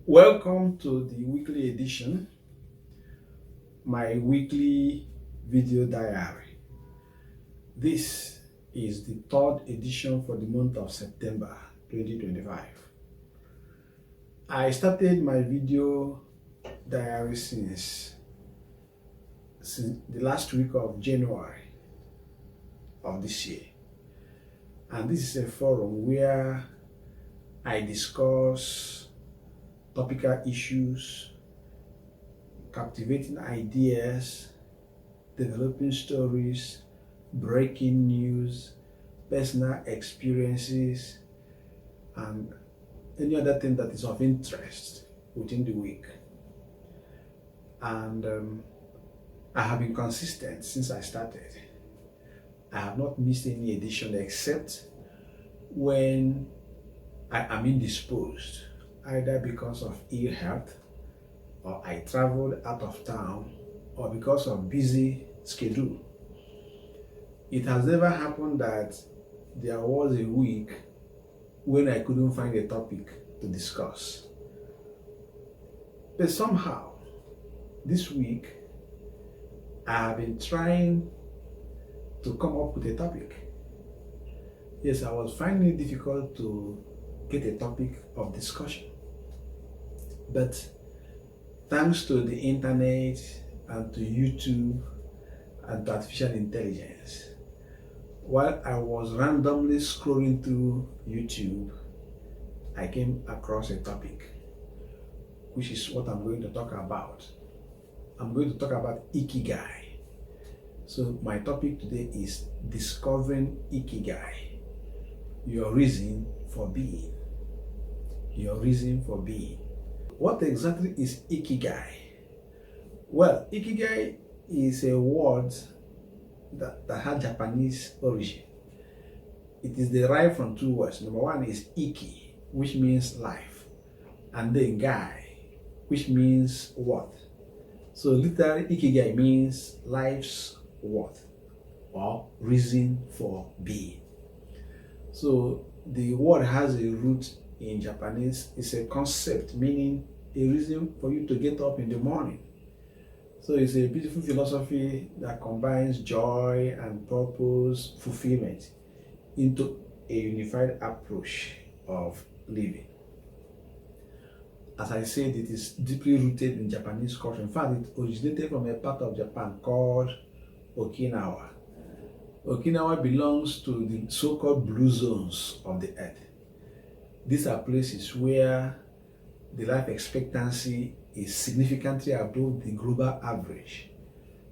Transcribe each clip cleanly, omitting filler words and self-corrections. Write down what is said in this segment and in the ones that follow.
Welcome to the weekly edition, my weekly video diary. This is the third edition for the month of September 2025. I started my video diary since the last week of January of this year. And this is a forum where I discuss topical issues, captivating ideas, developing stories, breaking news, personal experiences, and any other thing that is of interest within the week. And I have been consistent since I started. I have not missed any edition except when I am indisposed, either because of ill health, or I traveled out of town, or because of busy schedule. It has never happened that there was a week when I couldn't find a topic to discuss. But somehow, this week, I have been trying to come up with a topic. Yes, I was finding it difficult to get a topic of discussion. But thanks to the internet and to YouTube and to artificial intelligence, while I was randomly scrolling through YouTube, I came across a topic, which is what I'm going to talk about. I'm going to talk about Ikigai. So my topic today is discovering Ikigai, your reason for being. Your reason for being. What exactly is Ikigai? Well, Ikigai is a word that has Japanese origin. It is derived from two words. Number one is Iki, which means life, and then Gai, which means worth. So literally, Ikigai means life's worth or reason for being. So the word has a root in Japanese. It's a concept meaning a reason for you to get up in the morning. So it's a beautiful philosophy that combines joy and purpose, fulfillment into a unified approach of living. As I said, it is deeply rooted in Japanese culture. In fact, it originated from a part of Japan called Okinawa. Okinawa belongs to the so-called blue zones of the earth. These are places where the life expectancy is significantly above the global average.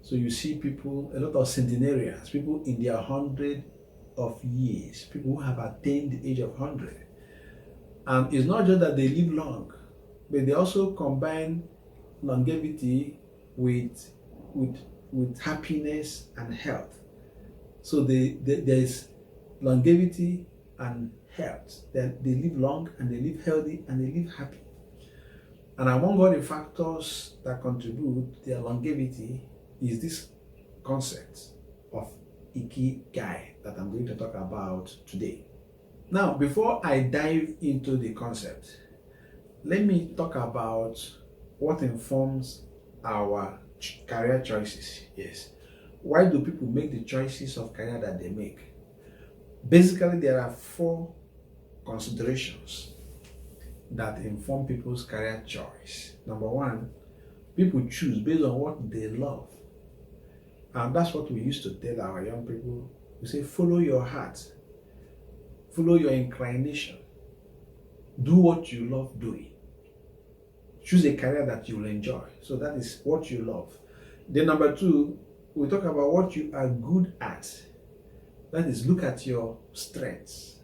So you see people, a lot of centenarians, people in their 100 of years, people who have attained the age of 100. And it's not just that they live long, but they also combine longevity with happiness and health. So there's longevity and health. They live long and they live healthy and they live happy. And among all the factors that contribute to their longevity is this concept of Ikigai that I'm going to talk about today. Now, before I dive into the concept, let me talk about what informs our career choices. Yes. Why do people make the choices of career that they make? Basically, there are four considerations that inform people's career choice. Number one, people choose based on what they love. And that's what we used to tell our young people. We say, follow your heart, follow your inclination, do what you love doing. Choose a career that you will enjoy. So that is what you love. Then number two, we talk about what you are good at. That is, look at your strengths,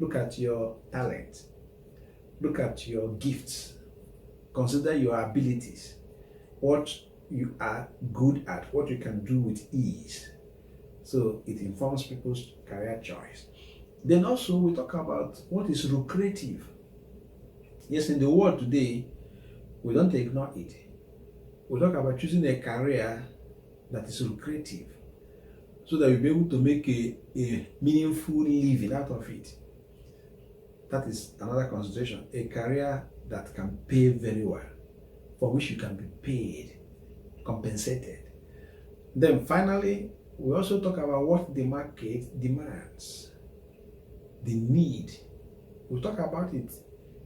look at your talent, look at your gifts, consider your abilities, what you are good at, what you can do with ease. So it informs people's career choice. Then also we talk about what is lucrative. Yes, in the world today, we don't ignore it. We talk about choosing a career that is lucrative so that you'll be able to make a meaningful living out of it. That is another consideration, a career that can pay very well, for which you can be paid, compensated. Then finally, we also talk about what the market demands, the need. We talk about it.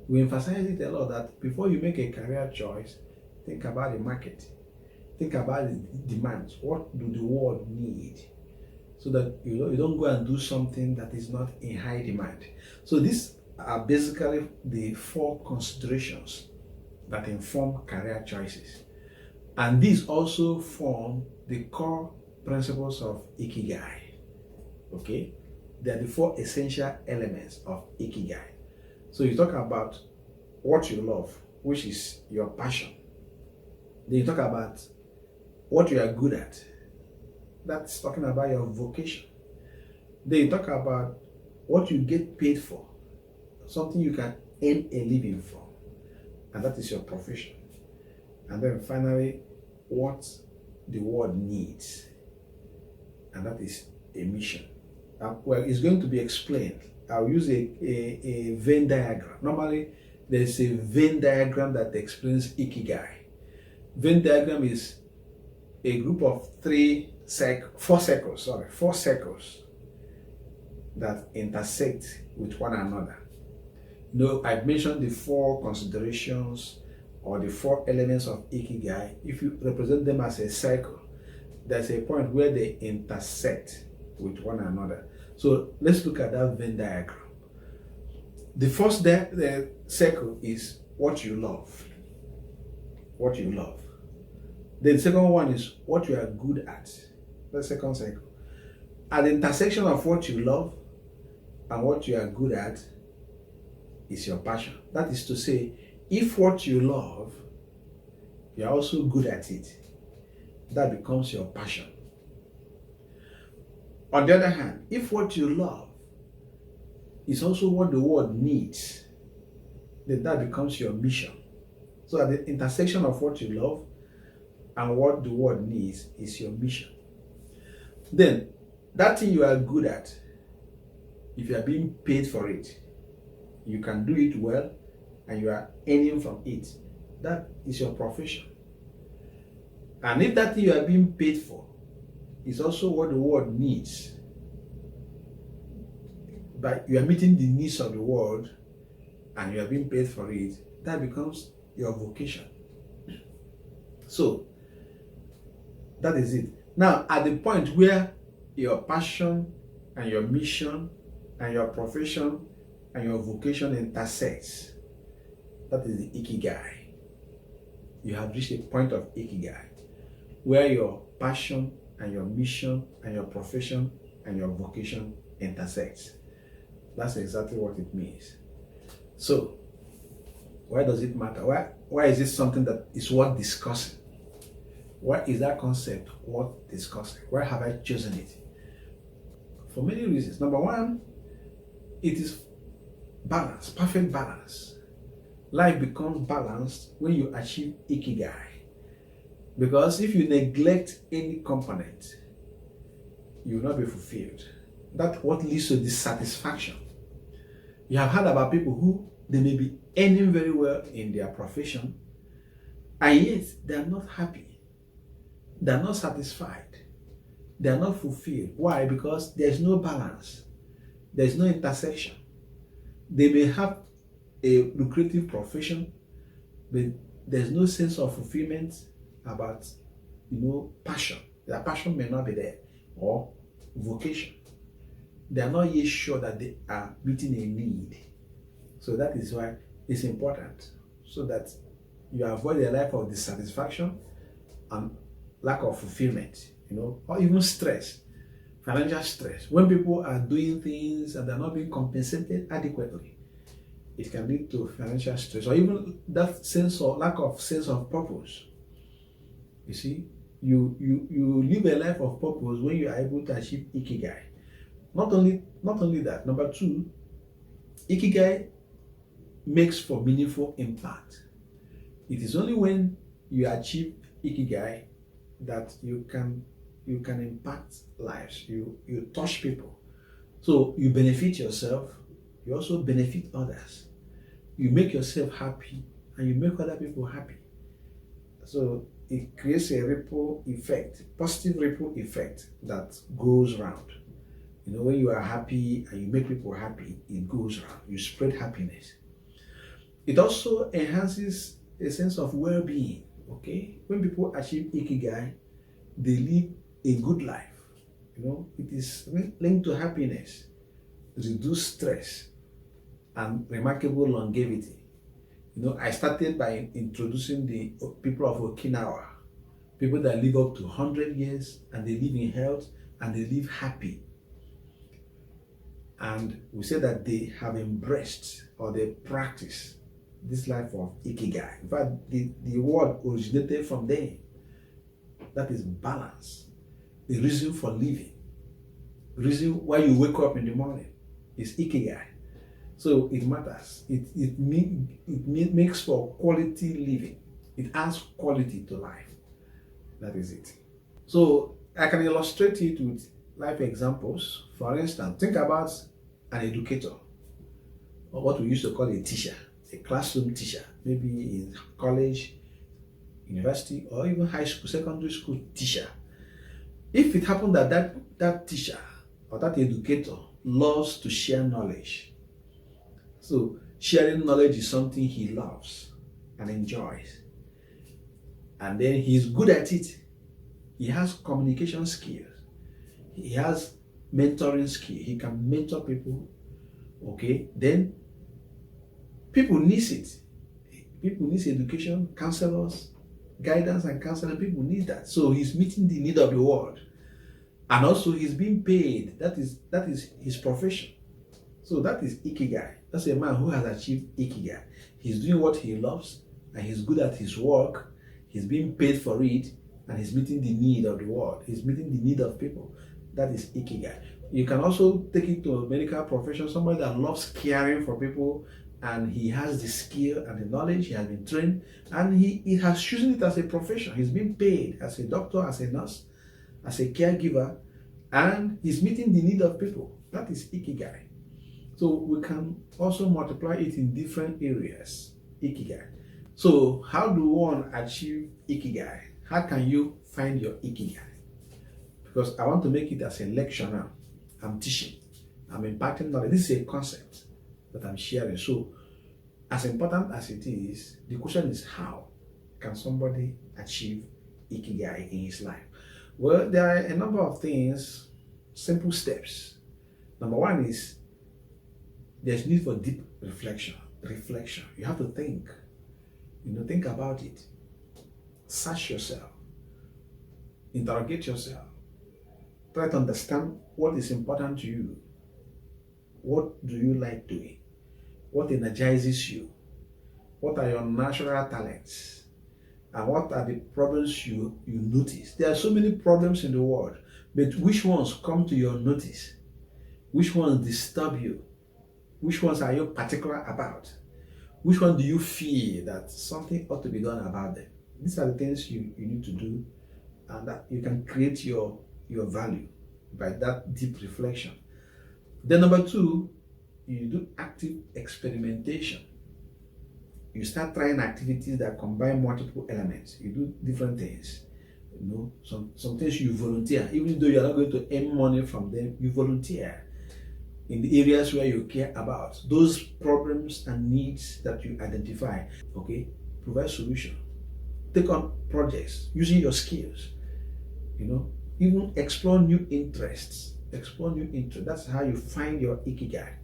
We emphasize it a lot that before you make a career choice, think about the market. Think about the demands. What do the world need? So that you don't go and do something that is not in high demand. So these are basically the 4 considerations that inform career choices. And these also form the core principles of Ikigai. Okay? They are the 4 essential elements of Ikigai. So you talk about what you love, which is your passion. Then you talk about what you are good at. That's talking about your vocation. Then you talk about what you get paid for, something you can earn a living from, and that is your profession. And then finally, what the world needs, and that is a mission. Well, it's going to be explained. I'll use a Venn diagram. Normally, there's a Venn diagram that explains Ikigai. Venn diagram is a group of 4 circles that intersect with one another. I've mentioned the 4 considerations or the 4 elements of Ikigai. If you represent them as a circle, there's a point where they intersect with one another. So let's look at that Venn diagram. The first the circle is what you love. What you love. The second one is what you are good at. The second circle. At the intersection of what you love and what you are good at is your passion. That is to say, if what you love, you are also good at it, that becomes your passion. On the other hand, if what you love is also what the world needs, then that becomes your mission. So at the intersection of what you love and what the world needs is your mission. Then, that thing you are good at, if you are being paid for it, you can do it well and you are earning from it. That is your profession. And if that thing you are being paid for is also what the world needs, but you are meeting the needs of the world and you are being paid for it, that becomes your vocation. So, that is it. Now, at the point where your passion and your mission and your profession and your vocation intersects, that is the Ikigai. You have reached a point of Ikigai, where your passion and your mission and your profession and your vocation intersects. That's exactly what it means. So, why does it matter? Why is it something that is worth discussing? Why is that concept worth discussing? Why have I chosen it? For many reasons. Number one, it is balance, perfect balance. Life becomes balanced when you achieve Ikigai. Because if you neglect any component, you will not be fulfilled. That's what leads to dissatisfaction. You have heard about people who they may be earning very well in their profession, and yet they are not happy. They are not satisfied. They are not fulfilled. Why? Because there is no balance. There is no intersection. They may have a lucrative profession, but there is no sense of fulfillment about, passion. Their passion may not be there, or vocation. They are not yet sure that they are meeting a need. So that is why it's important, so that you avoid a life of dissatisfaction and lack of fulfillment, or even stress, financial stress. When people are doing things and they're not being compensated adequately, it can lead to financial stress, or even that sense of lack of sense of purpose. You see, you live a life of purpose when you are able to achieve Ikigai. Not only that, number two, Ikigai makes for meaningful impact. It is only when you achieve Ikigai that you can impact lives. You touch people. So you benefit yourself, you also benefit others. You make yourself happy, and you make other people happy. So it creates a ripple effect, positive ripple effect that goes round. When you are happy and you make people happy, it goes round. You spread happiness. It also enhances a sense of well-being. Okay, when people achieve Ikigai, they live a good life. It is linked to happiness, reduce stress, and remarkable longevity. I started by introducing the people of Okinawa, people that live up to 100 years and they live in health and they live happy. And we say that they have embraced or they practice this life of Ikigai. In fact, the word originated from there. That is balance. The reason for living. The reason why you wake up in the morning is Ikigai. So it matters. It makes for quality living. It adds quality to life. That is it. So I can illustrate it with life examples. For instance, think about an educator, or what we used to call a teacher, a classroom teacher, maybe in college, university, or even high school, secondary school teacher. If it happened that that teacher or that educator loves to share knowledge, so sharing knowledge is something he loves and enjoys, and then he's good at it. He has communication skills. He has mentoring skill. He can mentor people. Okay, then people need it. People need education, counselors, guidance and counseling. People need that. So he's meeting the need of the world, and also he's being paid. That is his profession. So that is Ikigai. That's a man who has achieved Ikigai. He's doing what he loves, and he's good at his work. He's being paid for it, and he's meeting the need of the world. He's meeting the need of people. That is Ikigai. You can also take it to a medical profession, somebody that loves caring for people, and he has the skill and the knowledge, he has been trained, and he has chosen it as a profession. He's been paid as a doctor, as a nurse, as a caregiver, and he's meeting the need of people. That is Ikigai. So we can also multiply it in different areas, Ikigai. So how do one achieve Ikigai? How can you find your Ikigai? Because I want to make it as a lecture now. I'm teaching, I'm imparting knowledge. This is a concept that I'm sharing. So as important as it is, the question is, how can somebody achieve Ikigai in his life? Well, there are a number of things, simple steps. Number one is there's need for deep reflection. You have to think. Think about it. Search yourself. Interrogate yourself. Try to understand what is important to you. What do you like doing? What energizes you? What are your natural talents? And what are the problems you notice? There are so many problems in the world, but which ones come to your notice? Which ones disturb you? Which ones are you particular about? Which one do you feel that something ought to be done about them? These are the things you need to do, and that you can create your value by that deep reflection. Then number two, you do active experimentation. You start trying activities that combine multiple elements. You do different things. Some things you volunteer, even though you're not going to earn money from them, you volunteer in the areas where you care about. Those problems and needs that you identify, okay, provide solution. Take on projects using your skills, even explore new interests. That's how you find your Ikigai.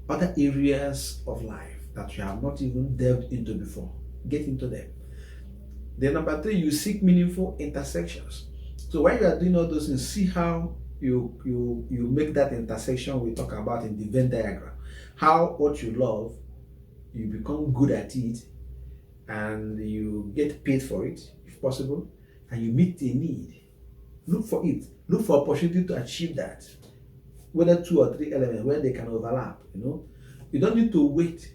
Other areas of life that you have not even delved into before, get into them. Then number three, you seek meaningful intersections. So while you are doing all those things, see how you make that intersection we talk about in the Venn diagram. How what you love, you become good at it, and you get paid for it, if possible, and you meet a need. Look for it. Look for opportunity to achieve that. Whether 2 or 3 elements where they can overlap. You don't need to wait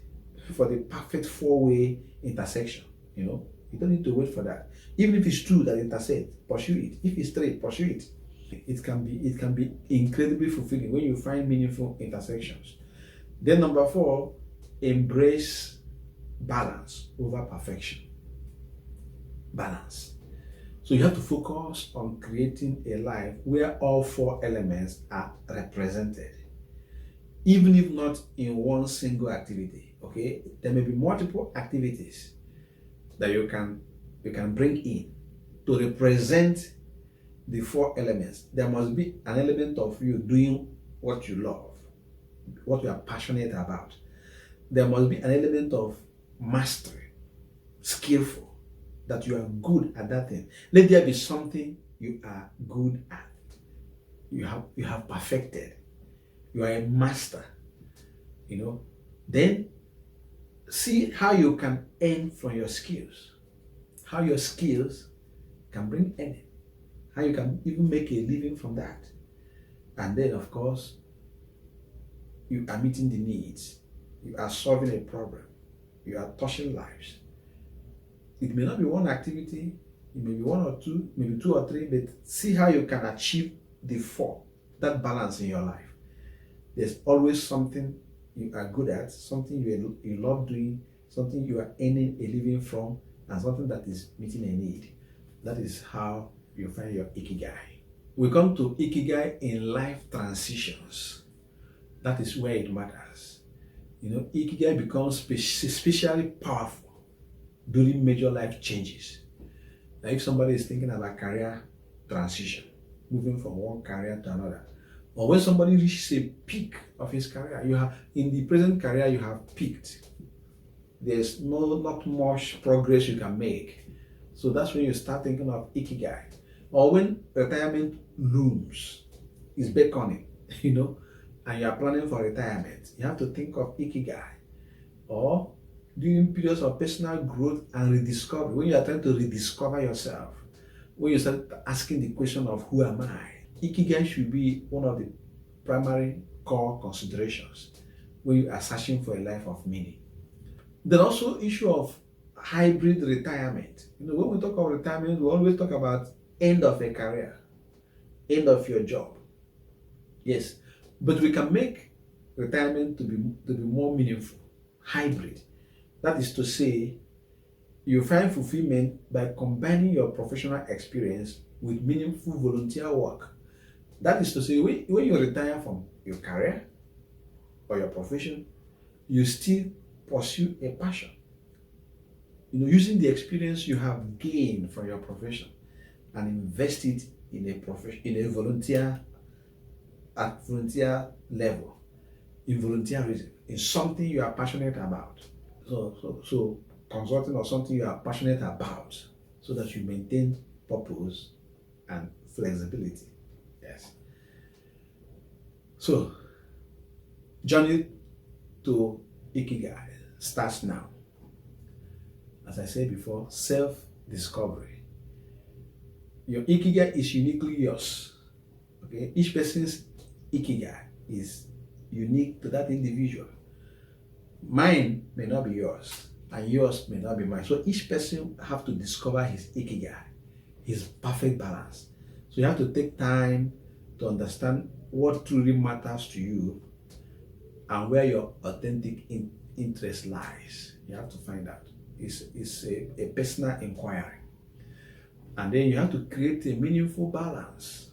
for the perfect 4-way intersection. You don't need to wait for that. Even if it's 2 that intersect, pursue it. If it's 3, pursue it. It can be incredibly fulfilling when you find meaningful intersections. Then number 4, embrace balance over perfection. Balance. So you have to focus on creating a life where all four elements are represented, even if not in one single activity. Okay, there may be multiple activities that you can bring in to represent the four elements. There must be an element of you doing what you love, what you are passionate about. There must be an element of mastery, skillful, that you are good at that thing. Let there be something you are good at. You have perfected. You are a master. Then see how you can earn from your skills. How your skills can bring earning. How you can even make a living from that. And then, of course, you are meeting the needs. You are solving a problem. You are touching lives. It may not be one activity, it may be one or two, maybe two or three, but see how you can achieve the four, that balance in your life. There's always something you are good at, something you love doing, something you are earning a living from, and something that is meeting a need. That is how you find your Ikigai. We come to Ikigai in life transitions. That is where it matters. Ikigai becomes especially powerful during major life changes. Now, if somebody is thinking about career transition, moving from one career to another, or when somebody reaches a peak of his career, in the present career you have peaked. There's not much progress you can make. So that's when you start thinking of Ikigai. Or when retirement looms, is beckoning, and you are planning for retirement, you have to think of Ikigai. Or during periods of personal growth and rediscovery, when you are trying to rediscover yourself, when you start asking the question of who am I, Ikigai should be one of the primary core considerations when you are searching for a life of meaning. Then also issue of hybrid retirement. When we talk about retirement, we always talk about end of a career, end of your job. Yes, but we can make retirement to be more meaningful, hybrid. That is to say, you find fulfillment by combining your professional experience with meaningful volunteer work. That is to say, when you retire from your career or your profession, you still pursue a passion. Using the experience you have gained from your profession and invest it in a profession, in a volunteer, at volunteer level, in volunteerism, in something you are passionate about. So consulting or something you are passionate about, so that you maintain purpose and flexibility. Yes. So, journey to Ikigai starts now. As I said before, self-discovery. Your Ikigai is uniquely yours. Okay? Each person's Ikigai is unique to that individual. Mine may not be yours, and yours may not be mine. So each person have to discover his Ikigai, his perfect balance. So you have to take time to understand what truly matters to you and where your authentic interest lies. You have to find out. It's a personal inquiry. And then you have to create a meaningful balance.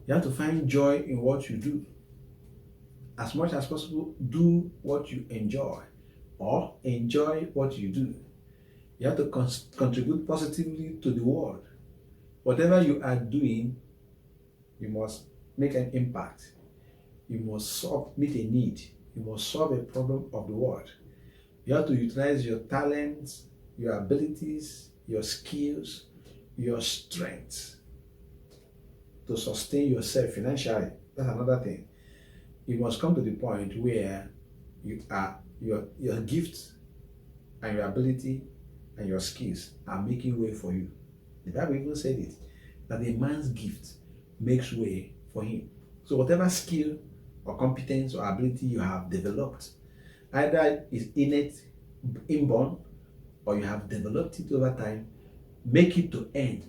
You have to find joy in what you do. As much as possible, do what you enjoy, or enjoy what you do. You have to contribute positively to the world. Whatever you are doing, you must make an impact. You must meet a need. You must solve a problem of the world. You have to utilize your talents, your abilities, your skills, your strengths to sustain yourself financially. That's another thing. You must come to the point where your gifts and your ability and your skills are making way for you. The Bible even said it, that a man's gift makes way for him. So whatever skill or competence or ability you have developed, either is innate, inborn, or you have developed it over time, make it to end.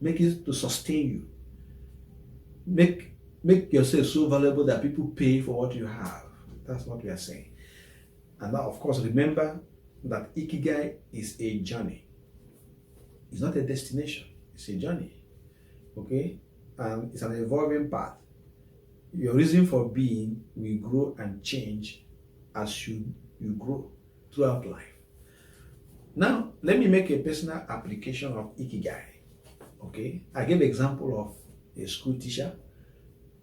Make it to sustain you. Make yourself so valuable that people pay for what you have. That's what we are saying. And now, of course, remember that Ikigai is a journey. It's not a destination, it's a journey. Okay? And it's an evolving path. Your reason for being will grow and change as you grow throughout life. Now, let me make a personal application of Ikigai. Okay? I gave example of a school teacher.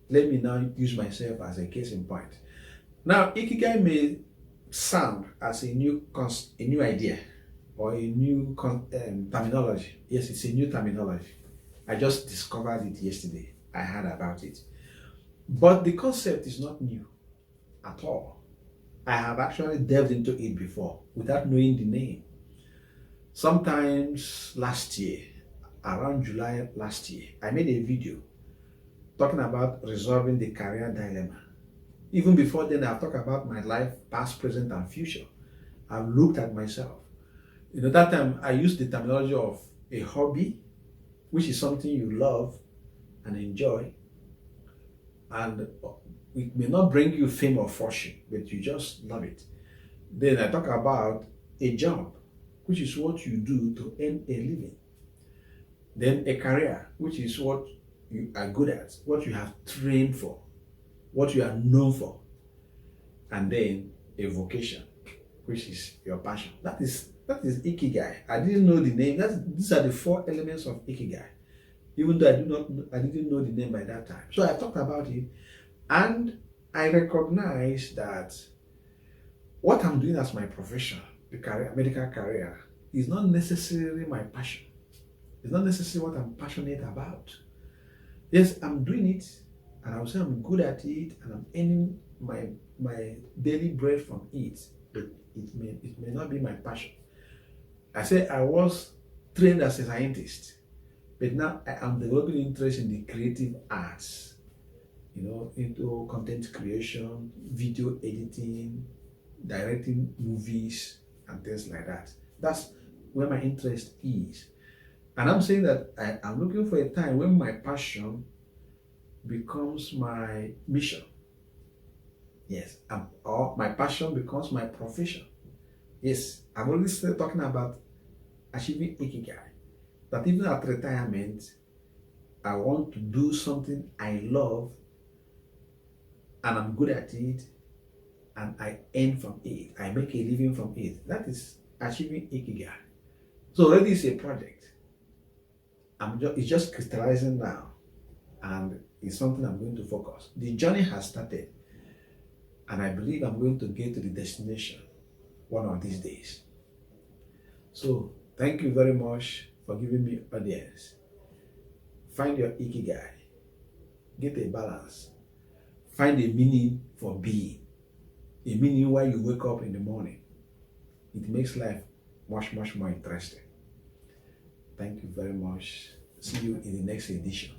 Let me now use myself as a case in point. Now, Ikigai may sound as a new idea or a new terminology. Yes, it's a new terminology. I just discovered it yesterday. I heard about it. But the concept is not new at all. I have actually delved into it before without knowing the name. Sometimes last year, around July last year, I made a video talking about resolving the career dilemma. Even before then, I've talked about my life, past, present, and future. I've looked at myself. That time I used the terminology of a hobby, which is something you love and enjoy, and it may not bring you fame or fortune, but you just love it. Then I talk about a job, which is what you do to earn a living. Then a career, which is what you are good at, what you have trained for, what you are known for. And then a vocation, which is your passion. That is Ikigai. I didn't know the name. These are the 4 elements of Ikigai. Even though I didn't know the name by that time. So I talked about it, and I recognize that what I'm doing as my profession, the career, medical career, is not necessarily my passion. It's not necessarily what I'm passionate about. Yes, I'm doing it, and I would say I'm good at it, and I'm earning my daily bread from it, but it may not be my passion. I say I was trained as a scientist, but now I am developing interest in the creative arts, into content creation, video editing, directing movies, and things like that. That's where my interest is. And I'm saying that I'm looking for a time when my passion becomes my mission. Yes, or my passion becomes my profession. Yes, I'm always still talking about achieving Ikigai. That even at retirement, I want to do something I love, and I'm good at it, and I earn from it. I make a living from it. That is achieving Ikigai. So already it's a project. It's just crystallizing now, and it's something I'm going to focus. The journey has started, and I believe I'm going to get to the destination one of these days. So thank you very much for giving me audience. Find your Ikigai. Get a balance. Find a meaning for being. A meaning why you wake up in the morning. It makes life much, much more interesting. Thank you very much. See you in the next edition.